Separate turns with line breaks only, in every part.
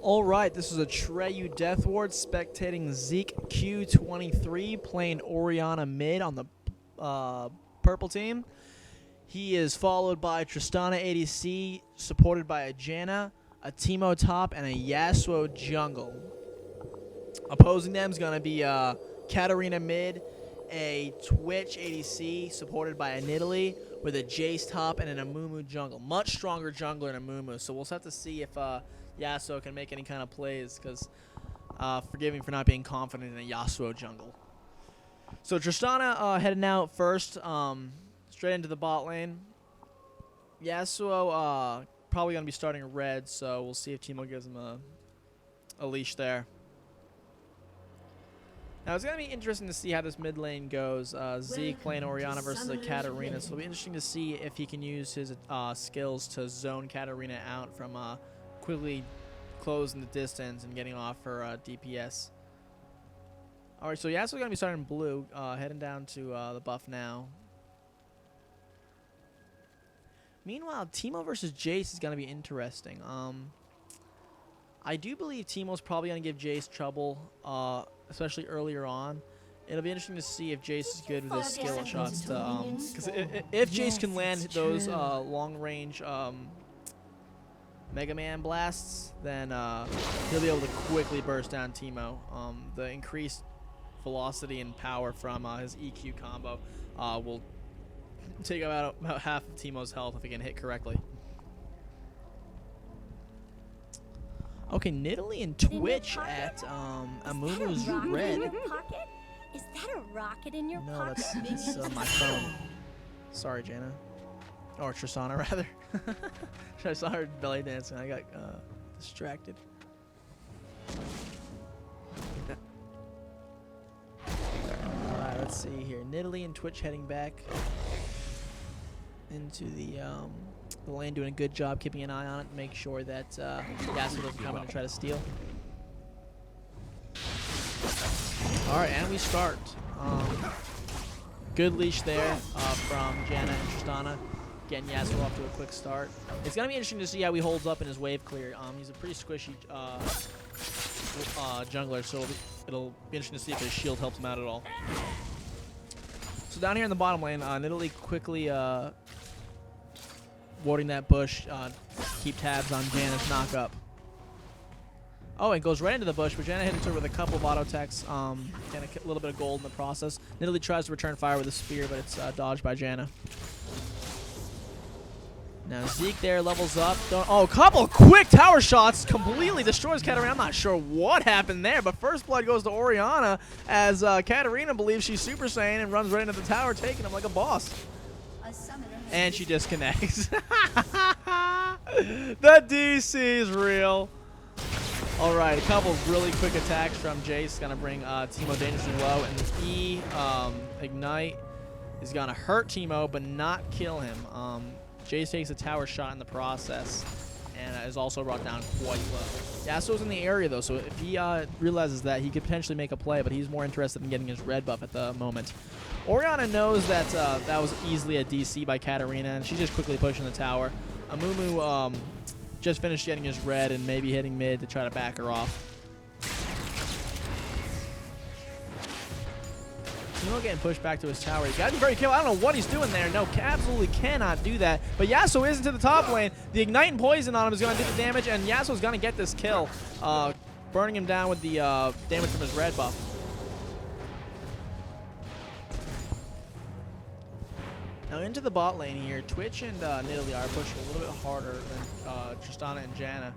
All right, this is Atreyu Deathward spectating ZeakQ23 playing Orianna mid on the purple team. He is followed by Tristana ADC, supported by a Janna, a Teemo top, and a Yasuo jungle. Opposing them is going to be Katarina mid, a Twitch ADC, supported by a Nidalee, with a Jace top and an Amumu jungle. Much stronger jungler than Amumu, so we'll have to see if Yasuo can make any kind of plays, because forgive me for not being confident in a Yasuo jungle. So Tristana heading out first, straight into the bot lane. Yasuo probably going to be starting red, so we'll see if Teemo gives him a leash there. Now, it's going to be interesting to see how this mid lane goes. Zeke playing Orianna versus a Katarina, so it'll be interesting to see if he can use his skills to zone Katarina out from quickly closing the distance and getting off her DPS. All right, so Yasuo's going to be starting blue, heading down to the buff now. Meanwhile, Teemo versus Jace is going to be interesting. I do believe Teemo's probably going to give Jace trouble, especially earlier on. It'll be interesting to see if Jace is good with his skill shots. Because if Jace can land those long-range Mega Man blasts, then he'll be able to quickly burst down Teemo. The increased velocity and power from his EQ combo will take about half of Teemo's health if he can hit correctly. Okay, Nidalee and Twitch at Amumu's red.
Is that a rocket in your pocket?
No, that's my phone. Sorry, Janna. Or Tristana, rather. I saw her belly dancing. I got distracted. Alright, let's see here. Nidalee and Twitch heading back into the lane, doing a good job keeping an eye on it to make sure that Yasuo doesn't come in and try to steal. Alright, and we start. Good leash there from Janna and Tristana, getting Yasuo off to a quick start. It's going to be interesting to see how he holds up in his wave clear. He's a pretty squishy jungler, so it'll be interesting to see if his shield helps him out at all. So down here in the bottom lane, Nidalee quickly warding that bush, keep tabs on Janna's knock-up. Oh, it goes right into the bush, but Janna hit into her with a couple of auto attacks, and a little bit of gold in the process. Nidalee tries to return fire with a spear, but it's dodged by Janna. Now Zeke there levels up. Oh, a couple quick tower shots completely destroys Katarina. I'm not sure what happened there, but first blood goes to Orianna as Katarina believes she's Super Saiyan and runs right into the tower, taking him like a boss. And she disconnects. The DC is real. All right, a couple of really quick attacks from Jace. Going to bring Teemo dangerously low. And the E Ignite is going to hurt Teemo, but not kill him. Jace takes a tower shot in the process and is also brought down quite low. Yasuo's in the area, though, so if he realizes that, he could potentially make a play, but he's more interested in getting his red buff at the moment. Orianna knows that that was easily a DC by Katarina, and she's just quickly pushing the tower. Amumu just finished getting his red and maybe hitting mid to try to back her off. Teemo getting pushed back to his tower. He's got to be very careful. I don't know what he's doing there. No, absolutely cannot do that. But Yasuo is into the top lane. The Ignite and Poison on him is going to do the damage, and Yasuo's going to get this kill, burning him down with the damage from his red buff. Now into the bot lane here, Twitch and Nidalee are pushing a little bit harder than Tristana and Janna.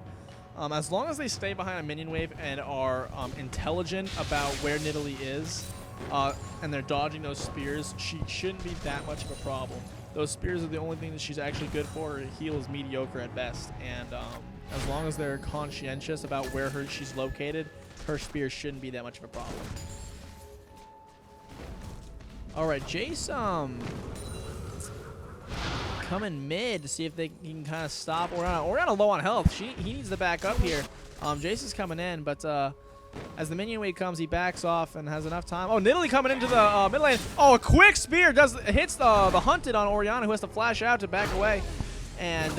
As long as they stay behind a minion wave and are intelligent about where Nidalee is, and they're dodging those spears, she shouldn't be that much of a problem. Those spears are the only thing that she's actually good for. Her heal is mediocre at best, and as long as they're conscientious about where she's located, her spears shouldn't be that much of a problem. All right, Jace coming mid to see if they can kind of stop Orianna. Orianna low on health. He needs to back up here. Jace is coming in, but as the minion wave comes, he backs off and has enough time. Oh, Nidalee coming into the mid lane. Oh, a quick spear hits the hunted on Orianna, who has to flash out to back away. And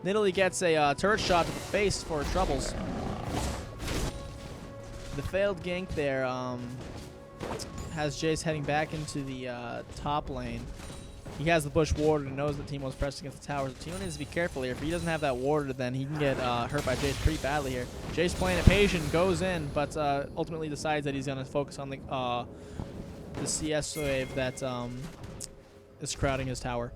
Nidalee gets a turret shot to the face for troubles. The failed gank there has Jace heading back into the top lane. He has the bush warded and knows that Teemo's pressed against the towers. So Teemo needs to be careful here. If he doesn't have that warded, then he can get hurt by Jace pretty badly here. Jace playing it patient, goes in, but ultimately decides that he's going to focus on the CS wave that is crowding his tower.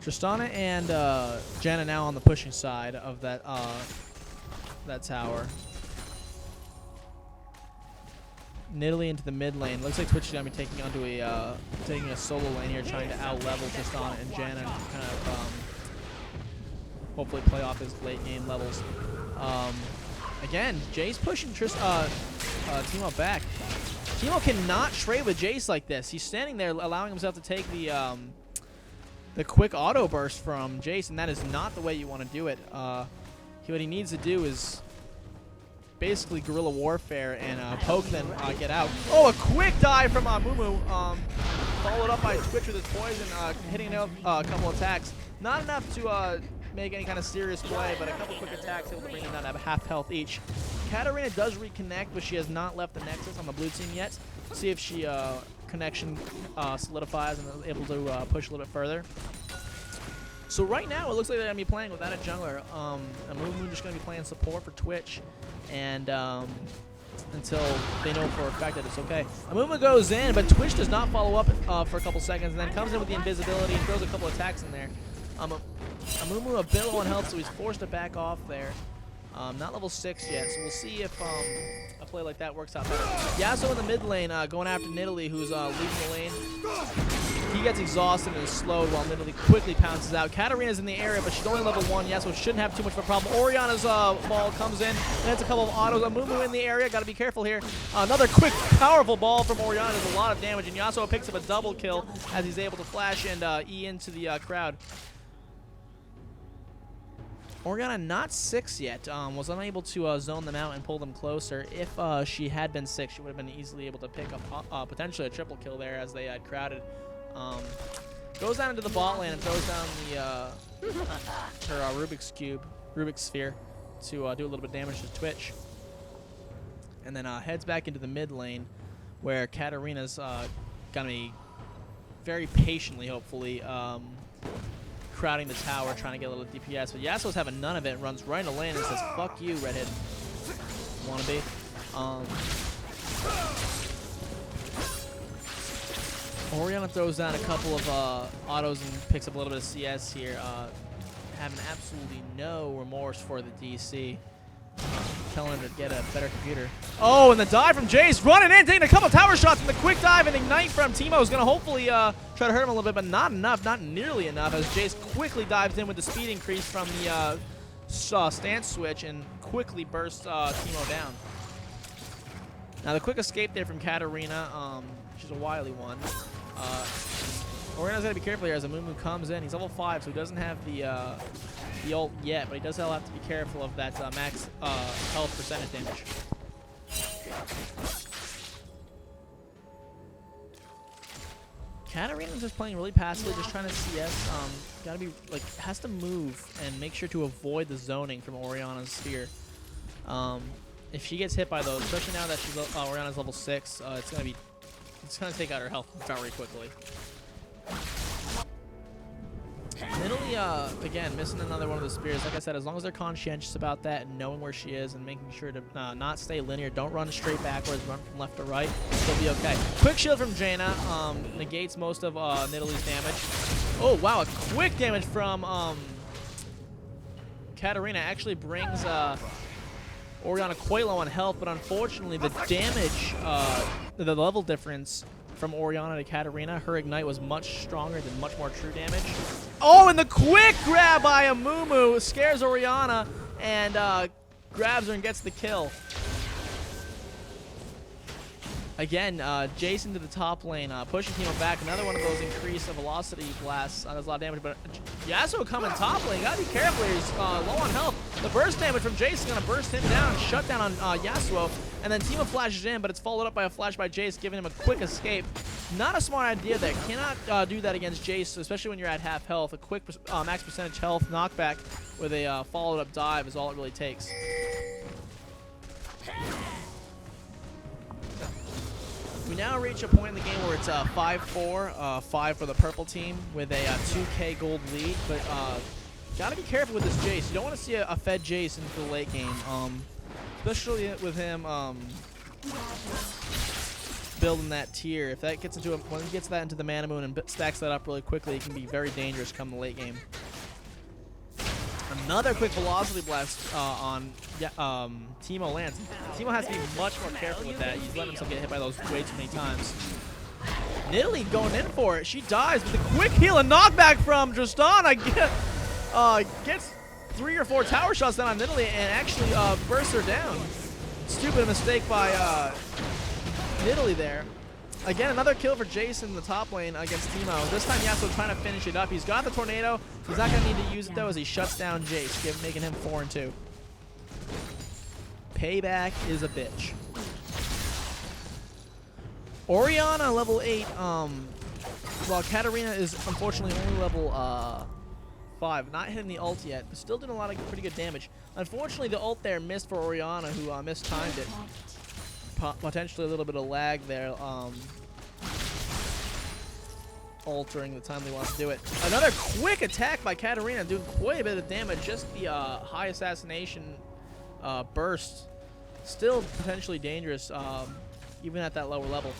Tristana and Janna now on the pushing side of that tower. Nidalee into the mid lane. Looks like Twitch is gonna be taking onto taking a solo lane here, trying to out level Tristana and Janna, and kind of hopefully play off his late game levels. Again, Jace pushing Teemo back. Teemo cannot trade with Jace like this. He's standing there, allowing himself to take the quick auto burst from Jace, and that is not the way you want to do it. What he needs to do is basically guerrilla warfare and poke, then get out. Oh, a quick dive from Mumu, followed up by Twitch with his poison, hitting out a couple attacks. Not enough to make any kind of serious play, but a couple quick attacks able to bring them down to half health each. Katarina does reconnect, but she has not left the Nexus on the blue team yet. See if she connection solidifies and is able to push a little bit further. So right now, it looks like they're going to be playing without a jungler. Mumu just going to be playing support for Twitch, and until they know for a fact that it's okay. Mumu goes in, but Twitch does not follow up for a couple seconds, and then comes in with the invisibility and throws a couple attacks in there. Mumu a bit low on health, so he's forced to back off there. Not level 6 yet, so we'll see if a play like that works out better. Yasuo in the mid lane going after Nidalee, who's leaving the lane. He gets exhausted and is slowed while Nidalee quickly pounces out. Katarina's in the area, but she's only level 1. Yasuo shouldn't have too much of a problem. Orianna's ball comes in, and hits a couple of autos. Mumu in the area, got to be careful here. Another quick, powerful ball from Orianna does a lot of damage, and Yasuo picks up a double kill as he's able to flash and E into the crowd. Orianna not 6 yet, was unable to zone them out and pull them closer. If she had been 6, she would have been easily able to pick up potentially a triple kill there as they had crowded. Goes down into the bot lane and throws down her Rubik's Sphere to do a little bit of damage to Twitch. And then heads back into the mid lane where Katarina's going to be very patiently, hopefully, crowding the tower, trying to get a little DPS, but Yasuo's having none of it, runs right into lane and says, fuck you, redhead wannabe. Orianna throws down a couple of autos and picks up a little bit of CS here, having absolutely no remorse for the DC. Telling him to get a better computer. Oh, and the dive from Jace, running in, taking a couple tower shots, and the quick dive and ignite from Teemo is going to hopefully try to hurt him a little bit, but not enough, not nearly enough, as Jace quickly dives in with the speed increase from the stance switch and quickly bursts Teemo down. Now the quick escape there from Katarina, she's a wily one. Orianna's got to be careful here as Mumu comes in. He's level 5, so he doesn't have the ult yet, but he does have to be careful of that max health percentage damage. Katarina's just playing really passively, just trying to CS. Gotta be has to move and make sure to avoid the zoning from Orianna's sphere. If she gets hit by those, especially now that she's Orianna's level 6, it's gonna take out her health very quickly. Nidalee, again, missing another one of the spears. Like I said, as long as they're conscientious about that and knowing where she is and making sure to not stay linear, don't run straight backwards, run from left to right, she'll be okay. Quick shield from Jaina negates most of Nidalee's damage. Oh, wow, a quick damage from Katarina actually brings Orianna quite low on health, but unfortunately the damage, the level difference from Orianna to Katarina, her ignite was much stronger than much more true damage. Oh, and the quick grab by Mumu scares Orianna and grabs her and gets the kill. Again, Jason to the top lane, pushing Teemo back. Another one of those increased velocity blasts. Does a lot of damage, but Yasuo coming top lane. Gotta be careful here. He's low on health. The burst damage from Jace is gonna burst him down, shut down on Yasuo, and then Teemo flashes in, but it's followed up by a flash by Jace, giving him a quick escape. Not a smart idea there. Cannot do that against Jace, especially when you're at half health. A quick max percentage health knockback with a followed up dive is all it really takes. We now reach a point in the game where it's 5-4, 5 for the purple team with a 2k gold lead, but gotta be careful with this Jace. You don't want to see a fed Jace into the late game, especially with him building that tier. If that gets into when he gets that into the Mana Moon and stacks that up really quickly, it can be very dangerous come the late game. Another quick velocity blast on Teemo lands. Teemo has to be much more careful with that. He's letting himself get hit by those way too many times. Nidalee going in for it. She dies with a quick heal and knockback from Tristana. Gets 3 or 4 tower shots down on Nidalee and actually bursts her down. Stupid mistake by Nidalee there. Again, another kill for Jace in the top lane against Teemo. This time Yasuo trying to finish it up. He's got the tornado. He's not going to need to use it though as he shuts down Jace, making him 4-2. Payback is a bitch. Orianna level 8. While Katarina is unfortunately only level 5, not hitting the ult yet, but still doing a lot of pretty good damage. Unfortunately, the ult there missed for Orianna, who mistimed it. Potentially a little bit of lag there, altering the time they want to do it. Another quick attack by Katarina, doing quite a bit of damage. Just the high assassination burst, still potentially dangerous, even at that lower level.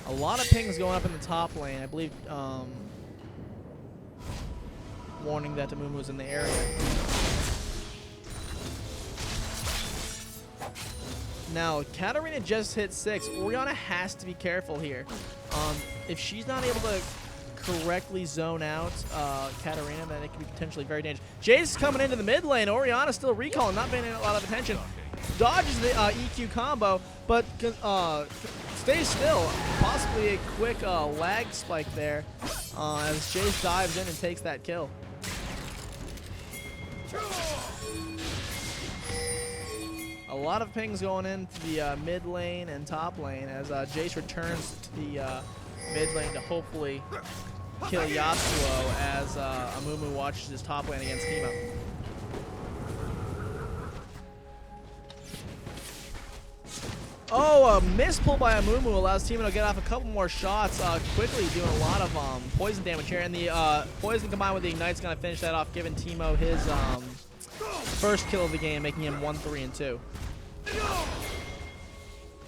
A lot of pings going up in the top lane. I believe warning that Amumu was in the area. Now, Katarina just hit 6. Orianna has to be careful here. If she's not able to correctly zone out Katarina, then it could be potentially very dangerous. Jace is coming into the mid lane. Orianna still recalling, not paying a lot of attention. Dodges the EQ combo, but stays still. Possibly a quick lag spike there as Jace dives in and takes that kill. A lot of pings going into the mid lane and top lane as Jace returns to the mid lane to hopefully kill Yasuo as Amumu watches his top lane against Teemo. Oh, a miss pull by Amumu allows Teemo to get off a couple more shots quickly, doing a lot of poison damage here. And the poison combined with the Ignite's going to finish that off, giving Teemo his first kill of the game, making him 1-3-2.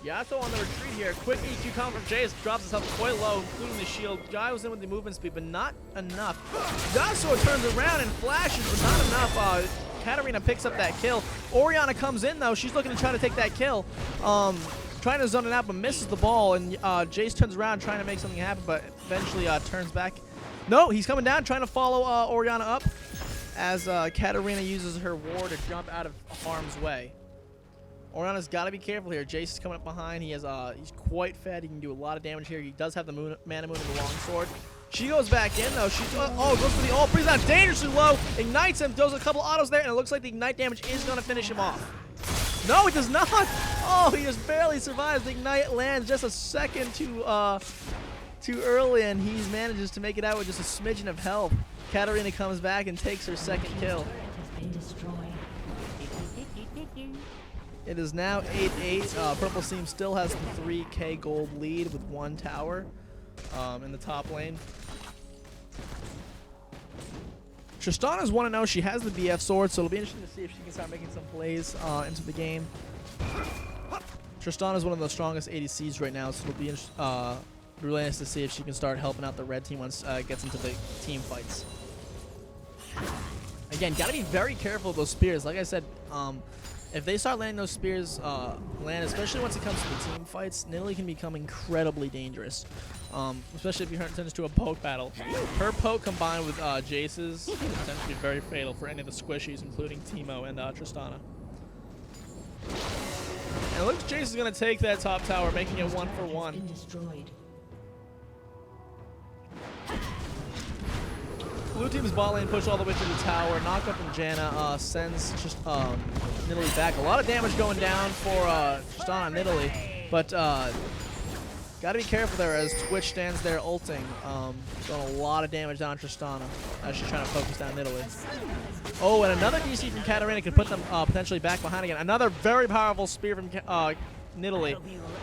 Yasuo on the retreat here. Quick EQ combo from Jace, drops himself quite low, including the shield. Dives in with the movement speed, but not enough. Yasuo turns around and flashes, but not enough. Katarina picks up that kill. Orianna comes in though. She's looking to try to take that kill. Trying to zone it out, but misses the ball. And Jace turns around trying to make something happen, but eventually turns back. No, he's coming down, trying to follow Orianna up as Katarina uses her ward to jump out of harm's way. Orianna's got to be careful here. Jace is coming up behind. He's quite fed. He can do a lot of damage here. He does have the Mana Moon and the longsword. She goes back in though. She goes for the ult, brings down dangerously low, ignites him, throws a couple autos there, and it looks like the ignite damage is going to finish him off. No, it does not. Oh, he just barely survives. The ignite lands just a second too early, and he manages to make it out with just a smidgen of health. Katarina comes back and takes her second kill. It is now 8-8. Purple team still has the 3k gold lead with 1 tower in the top lane. Tristana's 1-0. She has the BF sword, so it'll be interesting to see if she can start making some plays into the game. Tristana is one of the strongest ADCs right now, so it'll be really nice to see if she can start helping out the red team once it gets into the team fights. Again, gotta be very careful of those spears. Like I said, if they start landing those spears, especially once it comes to the team fights, Nidalee can become incredibly dangerous. Especially if you turn into a poke battle. Her poke combined with Jace's can potentially be very fatal for any of the squishies, including Teemo and Tristana. And it looks like Jace is going to take that top tower, making it 1-for-1. Blue blue team's bot lane push all the way to the tower. Knock up from Janna sends just Nidalee back. A lot of damage going down for Tristana and Nidalee, but gotta be careful there as Twitch stands there ulting. Doing a lot of damage down on Tristana as she's trying to focus down Nidalee. Oh, and another DC from Katarina could put them potentially back behind again. Another very powerful spear from Nidalee.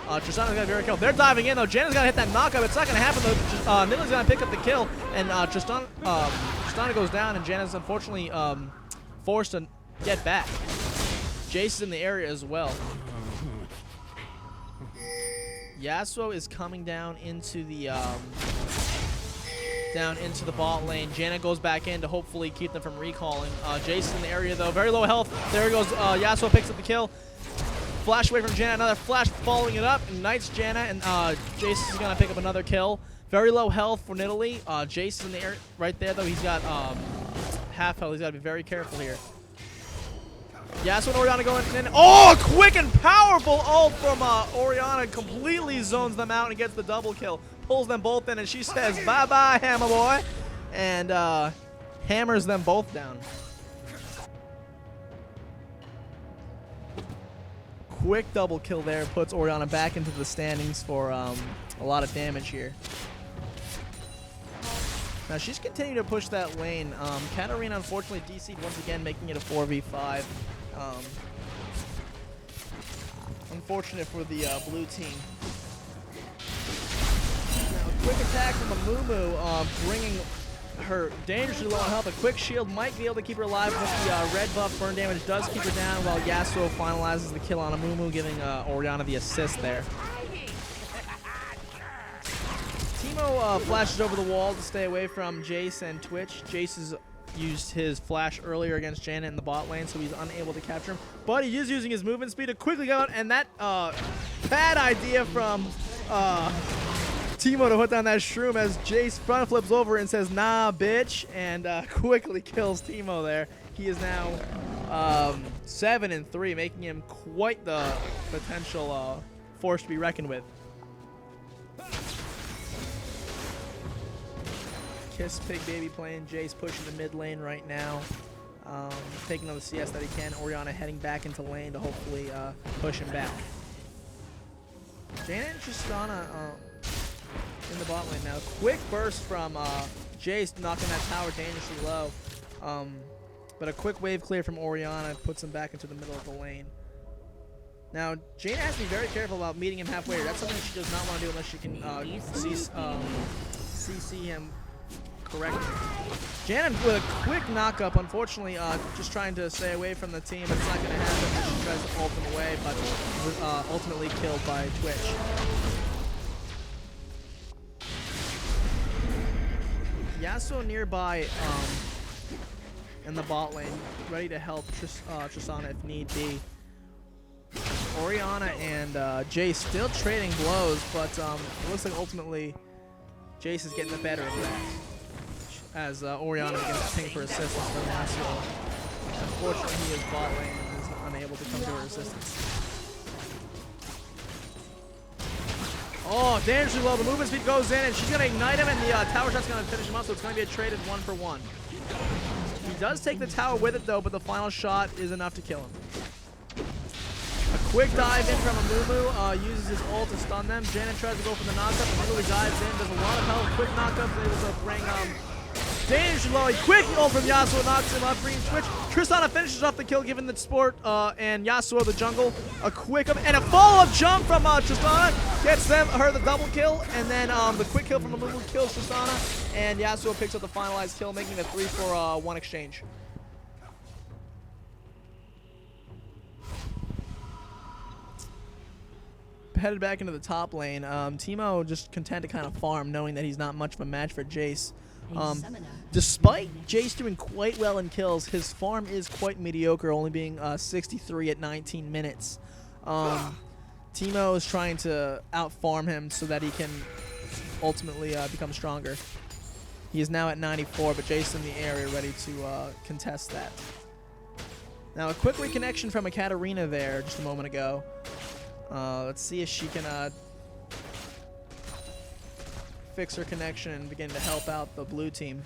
Tristana's got to be very careful. They're diving in though. Janna's got to hit that knockup. It's not going to happen though. Nidalee's going to pick up the kill, and Tristana goes down, and Janna's unfortunately forced to get back. Jace is in the area as well. Yasuo is coming down into the bot lane. Janna goes back in to hopefully keep them from recalling. Jace is in the area though. Very low health. There he goes. Yasuo picks up the kill. Flash away from Janna, another flash following it up, ignites Janna, and Jace is going to pick up another kill. Very low health for Nidalee. Jace is in the air right there, though. He's got half health. He's got to be very careful here. Yasuo and Orianna going in. Oh, quick and powerful ult from Orianna. Completely zones them out and gets the double kill. Pulls them both in, and she says, bye-bye, Hammer Boy, and hammers them both down. Quick double kill there puts Orianna back into the standings for a lot of damage here. Now she's continuing to push that lane. Katarina unfortunately DC'd once again, making it a 4v5. Unfortunate for the blue team. Now a quick attack from Amumu, bringing her dangerously low on health. A quick shield might be able to keep her alive, but the red buff burn damage does keep her down, while Yasuo finalizes the kill on Amumu, giving Orianna the assist there. Teemo flashes over the wall to stay away from Jace and Twitch. Jace has used his flash earlier against Janna in the bot lane, so he's unable to capture him. But he is using his movement speed to quickly go out, and that bad idea from Teemo to put down that shroom as Jace front flips over and says, nah, bitch, and quickly kills Teemo there. He is now 7-3, making him quite the potential force to be reckoned with. Kiss Pig Baby playing. Jace pushing the mid lane right now. Taking on the CS that he can. Orianna heading back into lane to hopefully push him back. Janna and Tristana in the bot lane now. Quick burst from Jace, knocking that tower dangerously low. But a quick wave clear from Orianna puts him back into the middle of the lane. Now, Janna has to be very careful about meeting him halfway. That's something she does not want to do unless she can CC him correctly. Janna with a quick knockup, unfortunately, just trying to stay away from the team. It's not going to happen as she tries to ult him away, but was ultimately killed by Twitch. Yasuo nearby in the bot lane, ready to help Tristana if need be. Orianna and Jace still trading blows, but it looks like ultimately Jace is getting the better of that as Orianna begins to ping for assistance from Yasuo. Unfortunately, he is bot lane and is unable to come to her assistance. Oh, dangerously low. The movement speed goes in, and she's going to ignite him, and the tower shot's going to finish him up, so it's going to be a traded 1-for-1. He does take the tower with it, though, but the final shot is enough to kill him. A quick dive in from Amumu, uses his ult to stun them. Janna tries to go for the knockup, and literally dives in, does a lot of health. Quick knockup, is able to bring dangerously low. A quick ult from Yasuo knocks him up, bringing Twitch. Tristana finishes off the kill, given the support, and Yasuo the jungle. A quick and a follow-up jump from Tristana gets her the double kill, and then the quick kill from Amumu kills Tristana, and Yasuo picks up the finalized kill, making a 3-for-1 exchange. Headed back into the top lane. Teemo just content to kind of farm, knowing that he's not much of a match for Jace. Despite Jace doing quite well in kills, his farm is quite mediocre, only being 63 at 19 minutes. Teemo is trying to out-farm him so that he can ultimately become stronger. He is now at 94, but Jace in the area ready to contest that. Now a quick reconnection from a Katarina there just a moment ago. Let's see if she can fix her connection and begin to help out the blue team.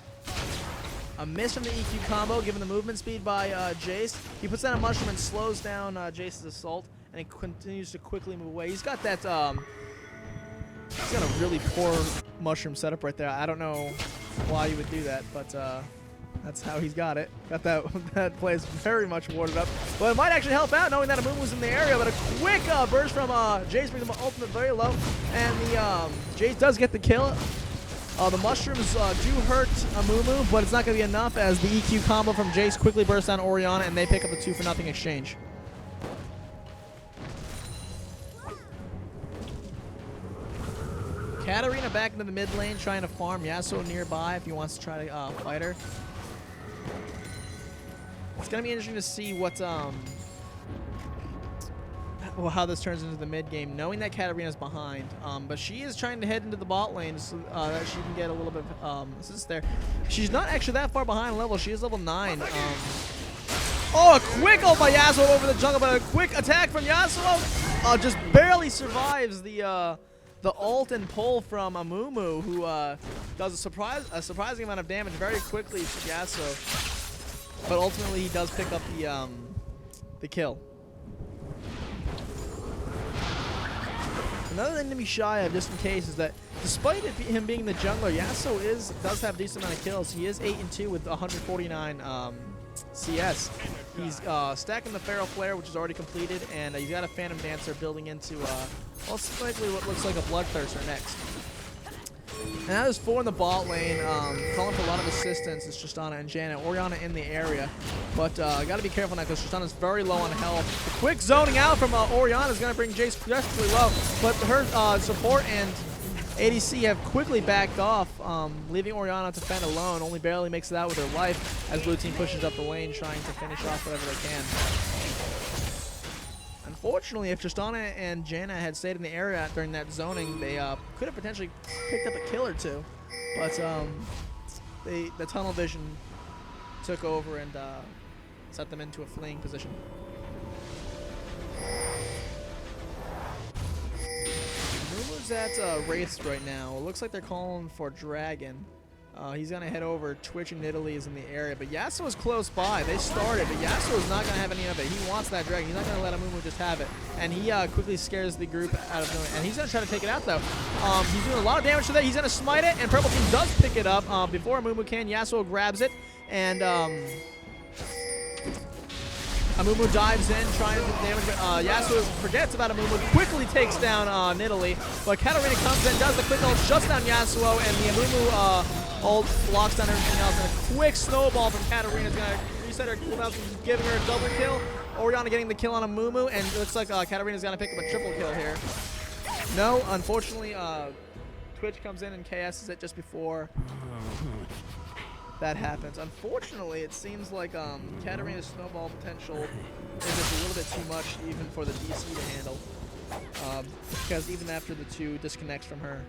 A miss from the EQ combo, given the movement speed by Jace. He puts down a mushroom and slows down Jace's assault, and he continues to quickly move away. He's got that, he's got a really poor mushroom setup right there. I don't know why you would do that, but that's how he's got it. Got that that play is very much warded up. But it might actually help out knowing that Amumu was in the area, but a quick burst from Jace brings the ultimate very low, and the Jace does get the kill. The mushrooms do hurt Amumu, but it's not going to be enough as the EQ combo from Jace quickly bursts down Orianna, and they pick up a 2-for-0 exchange. Katarina back into the mid lane trying to farm. Yasuo nearby if he wants to try to fight her. It's going to be interesting to see what how this turns into the mid game, knowing that Katarina's behind. But she is trying to head into the bot lane so that she can get a little bit of assist there. She's not actually that far behind level. She is level 9. Oh, a quick ult by Yasuo over the jungle, but a quick attack from Yasuo just barely survives the ult and pull from Amumu, who does a surprising amount of damage very quickly to Yasuo. But ultimately, he does pick up the kill. Another thing to be shy of, just in case, is that despite him being the jungler, Yasuo does have a decent amount of kills. He is 8-2 with 149 CS. He's stacking the Feral Flare, which is already completed, and he's got a Phantom Dancer building into most likely what looks like a Bloodthirster next. And now there's 4 in the bot lane, calling for a lot of assistance. It's Tristana and Janet. Orianna in the area, but got to be careful now because Tristana's very low on health. The quick zoning out from Orianna is going to bring Jace drastically low, but her support and ADC have quickly backed off, leaving Orianna to fend alone. Only barely makes it out with her life as blue team pushes up the lane, trying to finish off whatever they can. Unfortunately, if Tristana and Janna had stayed in the area during that zoning, they could have potentially picked up a kill or two. But the tunnel vision took over and set them into a fleeing position. Mumu's at Wraiths right now. It looks like they're calling for Dragon. He's going to head over. Twitch and Italy is in the area, but Yasuo is close by. They started, but Yasuo is not going to have any of it. He wants that Dragon. He's not going to let Amumu just have it. And he quickly scares the group out of doing it. And he's going to try to take it out, though. He's doing a lot of damage to that. He's going to smite it, and Purple Team does pick it up before Amumu can. Yasuo grabs it, and Amumu dives in, trying to do damage, but Yasuo forgets about Amumu, quickly takes down Nidalee, but Katarina comes in, does the quick ult, shuts down Yasuo, and the Amumu ult blocks down everything else, and a quick snowball from Katarina is going to reset her cooldown, giving her a double kill. Orianna getting the kill on Amumu, and it looks like Katarina's going to pick up a triple kill here. No, unfortunately, Twitch comes in and KS's it just before that happens. Unfortunately, it seems like Katarina's snowball potential is just a little bit too much even for the DC to handle. Because even after the 2 disconnects from her,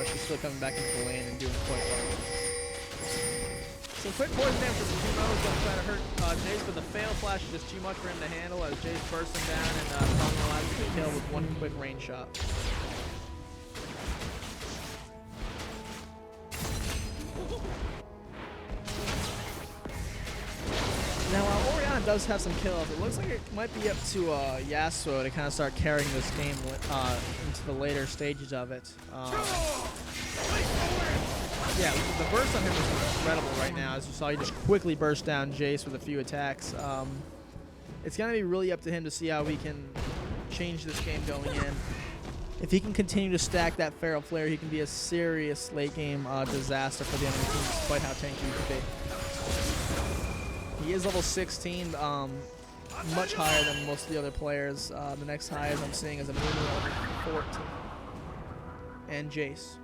she's still coming back into the lane and doing quite well. So quick poison damage from Timo is going to try to hurt Jace, but the fail flash is just too much for him to handle as Jace bursts him down and finalizes the kill with 1 quick range shot. Now, while Orianna does have some kills, it looks like it might be up to Yasuo to kind of start carrying this game into the later stages of it. Yeah, the burst on him is incredible right now. As you saw, he just quickly burst down Jace with a few attacks. It's going to be really up to him to see how he can change this game going in. If he can continue to stack that Feral Flare, he can be a serious late game disaster for the enemy team, despite how tanky he can be. He is level 16, much higher than most of the other players. The next highest I'm seeing is a Amumu level 14. And Jace.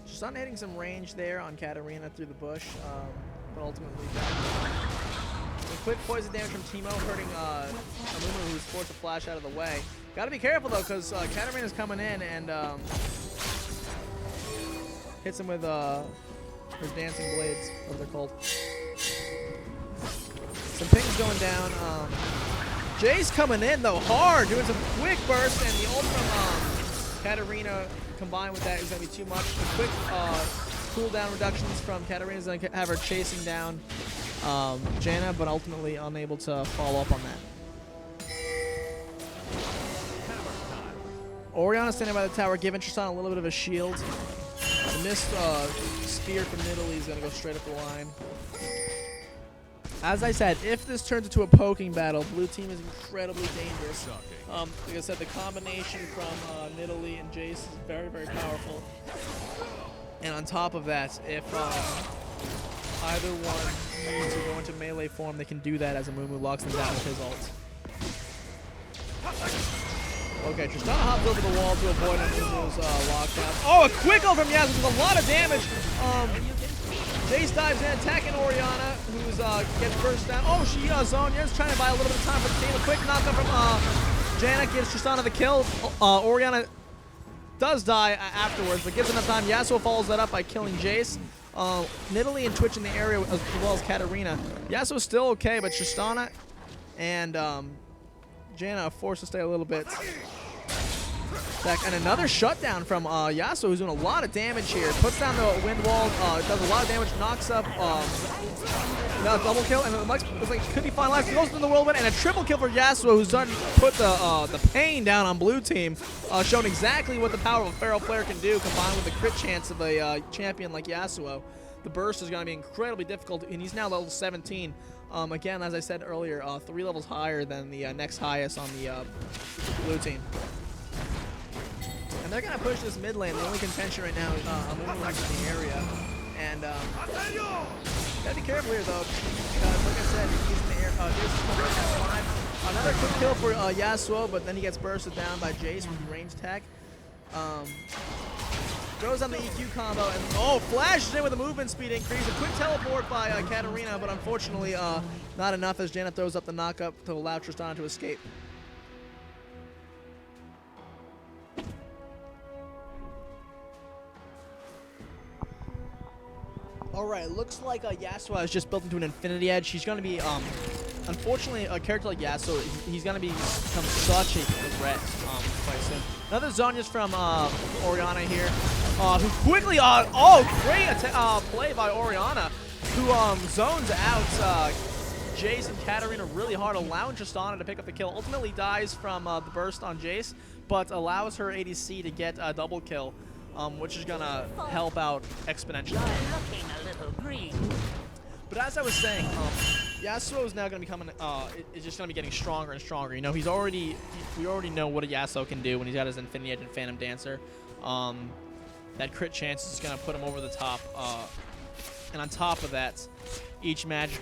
Just on hitting some range there on Katarina through the bush, but ultimately back. A quick poison damage from Timo, hurting Amumu, who's forced to flash out of the way. Gotta be careful though, because Katarina's coming in and hits him with her dancing blades, whatever they're called. Some pings going down. Jace coming in though hard, doing some quick bursts, and the ult from Katarina combined with that is going to be too much. The quick cooldown reductions from Katarina is going to have her chasing down Janna, but ultimately unable to follow up on that. Orianna standing by the tower, giving Tristana a little bit of a shield. The missed spear from Italy is going to go straight up the line. As I said, if this turns into a poking battle, blue team is incredibly dangerous. Like I said, the combination from Nidalee and Jace is very, very powerful. And on top of that, if either one needs to go into melee form, they can do that as Amumu locks them down with his ult. Okay, Tristana hops over the wall to avoid Amumu's lockdown. Oh, a quick ult from Yasuo with a lot of damage. Jace dives in, attacking Orianna, who's gets first down. Oh, she zoned. Just trying to buy a little bit of time for the team. A quick knockup from Janna gives Tristana the kill. Orianna does die afterwards, but gives enough time. Yasuo follows that up by killing Jace. Nidalee and Twitch in the area as well as Katarina. Yasuo's still okay, but Tristana and Janna are forced to stay a little bit back. And another shutdown from Yasuo, who's doing a lot of damage here. Puts down the wind wall, does a lot of damage, knocks up a double kill, and it looks like it could be finalized. Goes through the whirlwind, and a triple kill for Yasuo, who's starting to put the pain down on blue team, showing exactly what the power of a Feral Flare can do, combined with the crit chance of a champion like Yasuo. The burst is going to be incredibly difficult, and he's now level 17. Again, as I said earlier, 3 levels higher than the next highest on the blue team. And they're going to push this mid lane. The only contention right now is Amumu in the area. And gotta be careful here, though, because, like I said, he's in the air. Another quick kill for Yasuo, but then he gets bursted down by Jace with range attack. Goes on the EQ combo, and flashes in with a movement speed increase. A quick teleport by Katarina, but unfortunately not enough as Janna throws up the knockup to allow Tristana to escape. Alright, looks like Yasuo has just built into an Infinity Edge. She's going to be, unfortunately, a character like Yasuo, he's going to become such a threat quite soon. Another Zhonya's from Orianna here, who quickly, great play by Orianna, who zones out Jace and Katarina really hard, allowing Tristana to pick up the kill. Ultimately dies from the burst on Jace, but allows her ADC to get a double kill. Which is going to help out exponentially.
Looking a little green.
But as I was saying, Yasuo is now going to be coming. It's just going to be getting stronger and stronger. You know, we already know what a Yasuo can do when he's got his Infinity Edge and Phantom Dancer. That crit chance is going to put him over the top. And on top of that, each hit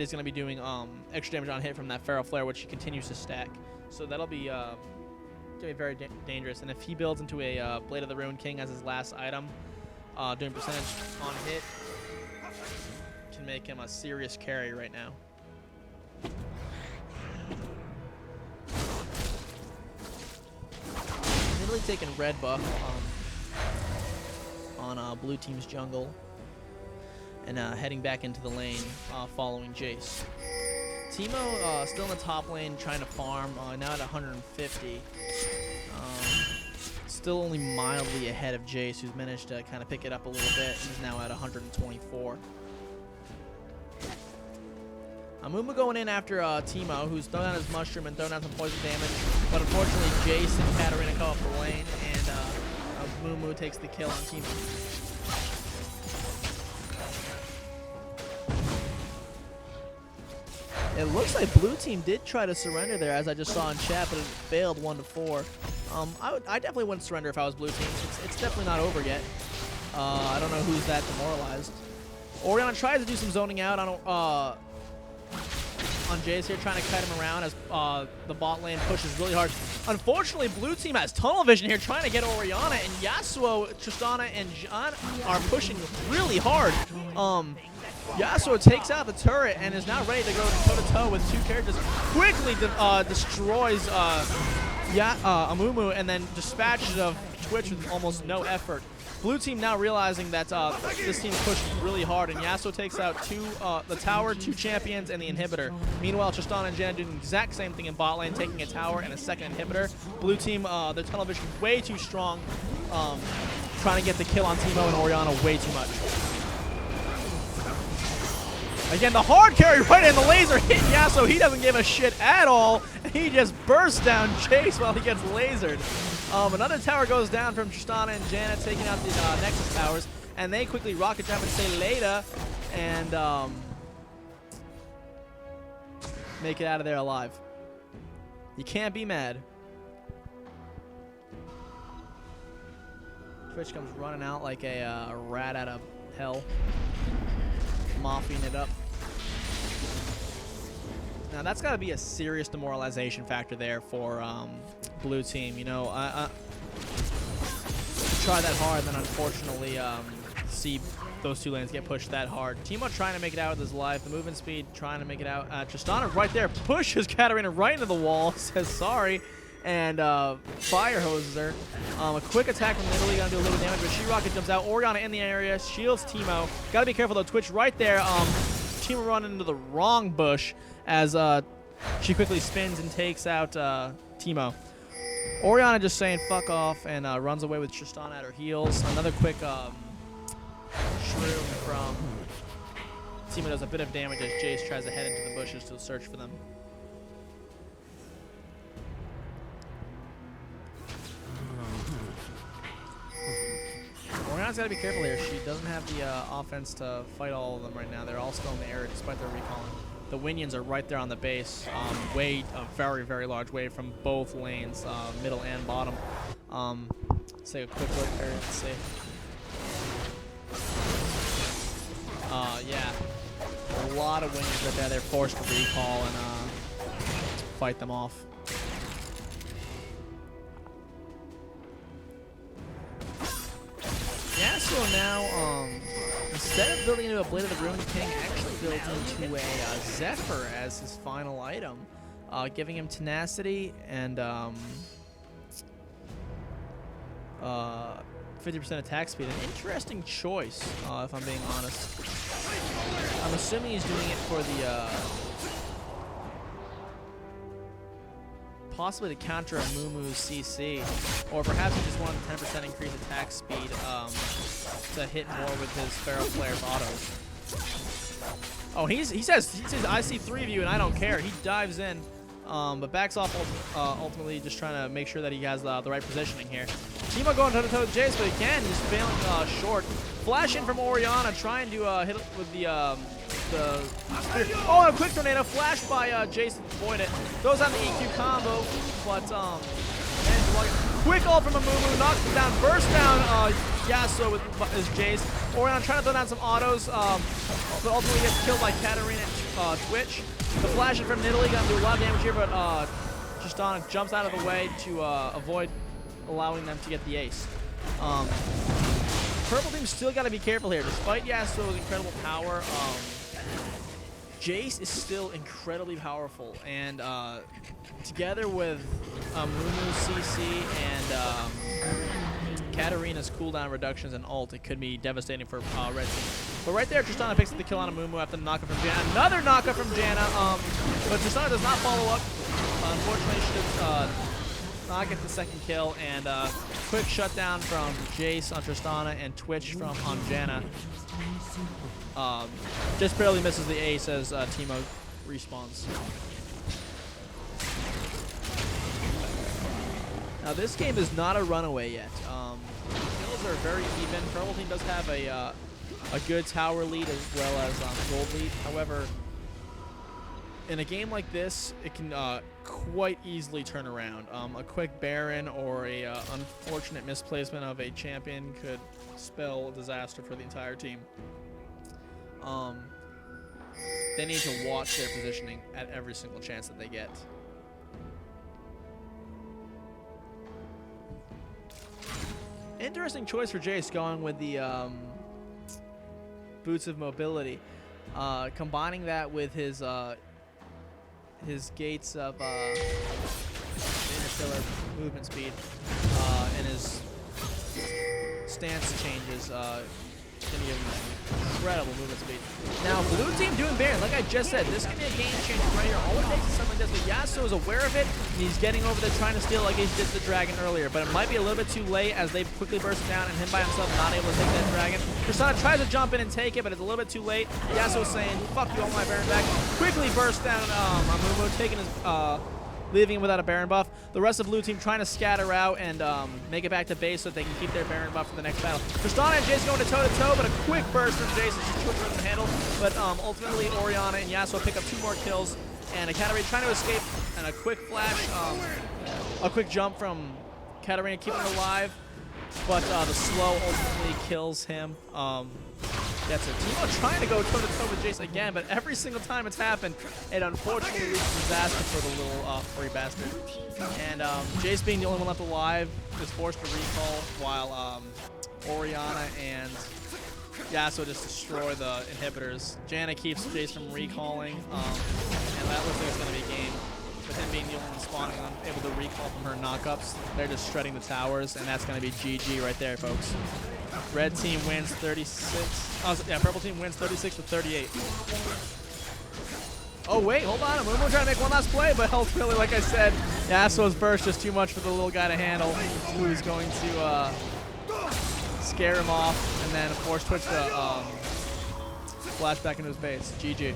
is going to be doing extra damage on hit from that Feral Flare, which he continues to stack. So that'll be very dangerous. And if he builds into a Blade of the Ruined King as his last item, doing percentage on hit can make him a serious carry right now. Really taking red buff on blue team's jungle and heading back into the lane following Jace. Teemo still in the top lane trying to farm, now at 150. Still only mildly ahead of Jace, who's managed to kind of pick it up a little bit and is now at 124. Amumu going in after Teemo, who's thrown out his mushroom and thrown out some poison damage, but unfortunately Jace and Katarina come up the lane, and Amumu takes the kill on Teemo. It looks like blue team did try to surrender there, as I just saw in chat, but it failed 1-4. I definitely wouldn't surrender if I was blue team. It's definitely not over yet. I don't know who's that demoralized. Orianna tries to do some zoning out on Jace here, trying to cut him around as the bot lane pushes really hard. Unfortunately, blue team has tunnel vision here, trying to get Orianna, and Yasuo, Tristana, and John are pushing really hard. Yasuo takes out the turret and is now ready to go toe-to-toe with two characters. Quickly destroys Amumu and then dispatches of Twitch with almost no effort. Blue team now realizing that this team pushed really hard, and Yasuo takes out the tower, 2 champions, and the inhibitor. Meanwhile, Tristana and Janna doing the exact same thing in bot lane, taking a tower and a second inhibitor. Blue team, their tunnel vision way too strong, trying to get the kill on Teemo and Orianna way too much. Again, the hard carry right in, the laser hit Yasuo. He doesn't give a shit at all. He just bursts down Chase while he gets lasered. Another tower goes down from Tristana and Janna, taking out the Nexus towers, and they quickly rocket jump and say later, and make it out of there alive. You can't be mad. Twitch comes running out like a rat out of hell, mopping it up. Now that's got to be a serious demoralization factor there for Blue team. You know, I try that hard, then unfortunately see those 2 lanes get pushed that hard. Teemo trying to make it out with his life. The movement speed trying to make it out. Tristana right there pushes Katarina right into the wall. Says sorry. And fire hoses her. A quick attack from Italy, gonna do a little damage, but she rocket jumps out. Orianna in the area, shields Teemo. Gotta be careful though. Twitch right there. Teemo running into the wrong bush as she quickly spins and takes out Teemo. Orianna just saying fuck off and runs away with Tristana at her heels. Another quick shroom from Teemo does a bit of damage as Jace tries to head into the bushes to search for them. Orianna's got to be careful here. She doesn't have the offense to fight all of them right now. They're all still in the air despite their recalling. The Winions are right there on the base. A very, very large wave from both lanes, middle and bottom. Let's take a quick look here and see. Yeah, a lot of Winions right there. They're forced to recall and fight them off. Yasuo now, instead of building into a Blade of the Ruined King, actually built into a Zephyr as his final item, giving him tenacity and 50% attack speed. An interesting choice, if I'm being honest. I'm assuming he's doing it for the possibly to counter a Moomoo's CC, or perhaps he just wanted 10% increased attack speed to hit more with his Pharaoh player's autos. Oh, he says I see 3 of you and I don't care. He dives in, but backs off ultimately, just trying to make sure that he has the right positioning here. Teemo going toe-to-toe with Jace, but again, he's failing short. Flash in from Orianna, trying to hit it with the oh, and a quick tornado flash by Jace to avoid it. Goes on the EQ combo, but quick ult from Amumu, knocks him down, bursts down Yasuo with his Jace. Orianna trying to throw down some autos, but ultimately gets killed by Katarina and Twitch. The flash in from Italy gonna do a lot of damage here, but Tristana jumps out of the way to avoid allowing them to get the ace. Purple team still got to be careful here. Despite Yasuo's incredible power, Jace is still incredibly powerful, and together with Mumu CC and Katarina's cooldown reductions and ult, it could be devastating for Red Team. But right there, Tristana picks up the kill on Mumu after the knockup from Janna. Another knockup from Janna, but Tristana does not follow up. Unfortunately, she does not get the second kill, and quick shutdown from Jace on Tristana and Twitch from on Janna. Just barely misses the ace as Teemo respawns. Now this game is not a runaway yet. Kills are very even. Purple team does have a good tower lead as well as gold lead. However, in a game like this, it can quite easily turn around. A quick Baron or a unfortunate misplacement of a champion could spell disaster for the entire team. They need to watch their positioning at every single chance that they get. Interesting choice for Jace, going with the Boots of Mobility, combining that with his gates of interstellar movement speed and his stance changes. Gonna give him incredible movement speed. Now, blue team doing Baron. Like I just said, this can be a game changer right here. All it takes is something like this. But Yasuo is aware of it, and he's getting over there trying to steal like he did the dragon earlier. But it might be a little bit too late as they quickly burst down, and him by himself not able to take that dragon. Tristana tries to jump in and take it, but it's a little bit too late. Yasuo saying, fuck you, I want my Baron back. Quickly bursts down Amumu, taking his... leaving him without a Baron buff. The rest of blue team trying to scatter out and make it back to base so that they can keep their Baron buff for the next battle. Tristana and Jace going to toe-to-toe, but a quick burst from Jace is just quicker than the handle. But ultimately, Orianna and Yasuo pick up 2 more kills. And a Katarina trying to escape, and a quick flash, a quick jump from Katarina keeping her alive. But the slow ultimately kills him. That's it. Timo trying to go toe-to-toe with Jace again, but every single time it's happened, it unfortunately leads to disaster for the little free bastard. And Jace being the only one left alive is forced to recall while Orianna and Yasuo just destroy the inhibitors. Janna keeps Jace from recalling, and that looks like it's going to be a game. With him being the only one spawning on, able to recall from her knockups, they're just shredding the towers, and that's going to be GG right there, folks. Red team wins 36. Oh, yeah, purple team wins 36 to 38. Oh, wait, hold on. Amumu trying to make one last play, but ultimately, like I said, Yasuo's burst just too much for the little guy to handle. Who's going to scare him off and then force Twitch to flash back into his base. GG.